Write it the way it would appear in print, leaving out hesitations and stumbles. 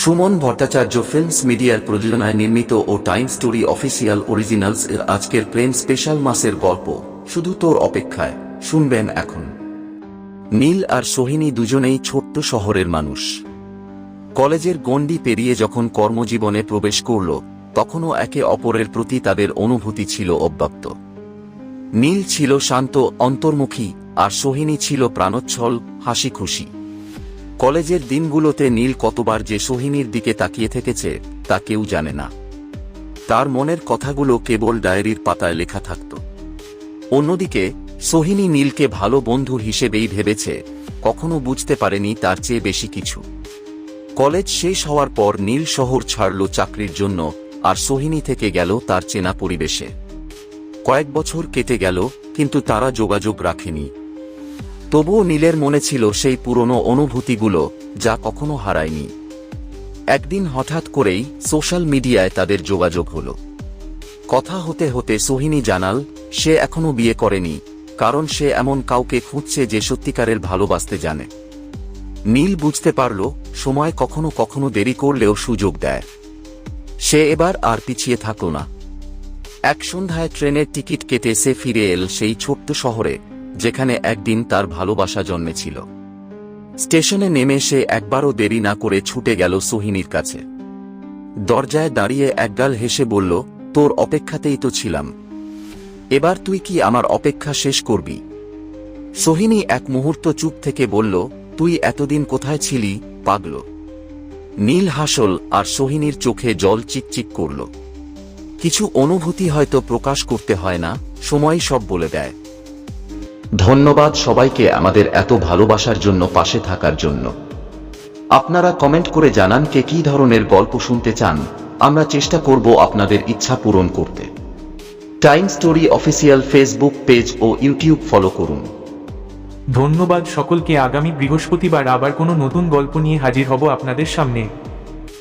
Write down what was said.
Suman Bhattacharya films মিডিয়ার প্রযোজনায় নির্মিত ও টাইম স্টোরি অফিসিয়াল অরিজিনালস এর আজকের প্রেম স্পেশাল মাসের গল্প শুধু তোর অপেক্ষায় শুনবেন এখন। নীল আর সোহিনী দুজনেই ছোট্ট শহরের মানুষ। কলেজের গণ্ডি পেরিয়ে যখন কর্মজীবনে প্রবেশ করল তখনও একে অপরের প্রতি তাদের অনুভূতি ছিল অব্যক্ত। নীল ছিল শান্ত অন্তর্মুখী আর সোহিনী ছিল প্রাণোচ্ছল হাসি খুশি। কলেজের দিনগুলোতে নীল কতবার যে সোহিনীর দিকে তাকিয়ে থেকেছে তা কেউ জানে না। তার মনের কথাগুলো কেবল ডায়েরির পাতায় লেখা থাকত। অন্যদিকে সোহিনী নীলকে ভালো বন্ধু হিসেবেই ভেবেছে, কখনো বুঝতে পারেনি তার চেয়ে বেশি কিছু। কলেজ শেষ হওয়ার পর নীল শহর ছাড়ল চাকরির জন্য, আর সোহিনী থেকে গেল তার চেনা পরিবেশে। কয়েক বছর কেটে গেল, কিন্তু তারা যোগাযোগ রাখেনি। তবুও নীলের মনে ছিল সেই পুরনো অনুভূতিগুলো, যা কখনো হারায়নি। একদিন হঠাৎ করেই সোশ্যাল মিডিয়ায় তাদের যোগাযোগ হলো। কথা হতে হতে সোহিনী জানাল সে এখনো বিয়ে করেনি, কারণ সে এমন কাউকে খুঁজছে যে সত্যিকারের ভালোবাসতে জানে। নীল বুঝতে পারল সময় কখনো কখনো দেরি করলেও সুযোগ দেয়। সে এবার আর পিছিয়ে থাকল না। এক সন্ধ্যায় ট্রেনের টিকিট কেটে সে ফিরে এল সেই ছোট্ট শহরে, যেখানে একদিন তার ভালোবাসা জন্মেছিল। স্টেশনে নেমে সে একবারও দেরি না করে ছুটে গেল সোহিনীর কাছে। দরজায় দাঁড়িয়ে একগাল হেসে বলল, তোর অপেক্ষাতেই তো ছিলাম। এবার তুই কি আমার অপেক্ষা শেষ করবি? সোহিনী এক মুহূর্ত চুপ থেকে বলল, তুই এতদিন কোথায় ছিলি পাগল? নীল হাসল, আর সোহিনীর চোখে জল চিকচিক করল। কিছু অনুভূতি হয়তো প্রকাশ করতে হয় না, সময় সব বলে দেয়। ধন্যবাদ সবাইকে আমাদের এত ভালোবাসার জন্য, পাশে থাকার জন্য। আপনারা কমেন্ট করে জানান কে কী ধরনের গল্প শুনতে চান, আমরা চেষ্টা করব আপনাদের ইচ্ছা পূরণ করতে। Time Story official Facebook page ও ইউটিউব ফলো করুন। ধন্যবাদ সকলকে। আগামী বৃহস্পতিবার আবার কোনো নতুন গল্প নিয়ে হাজির হব আপনাদের সামনে।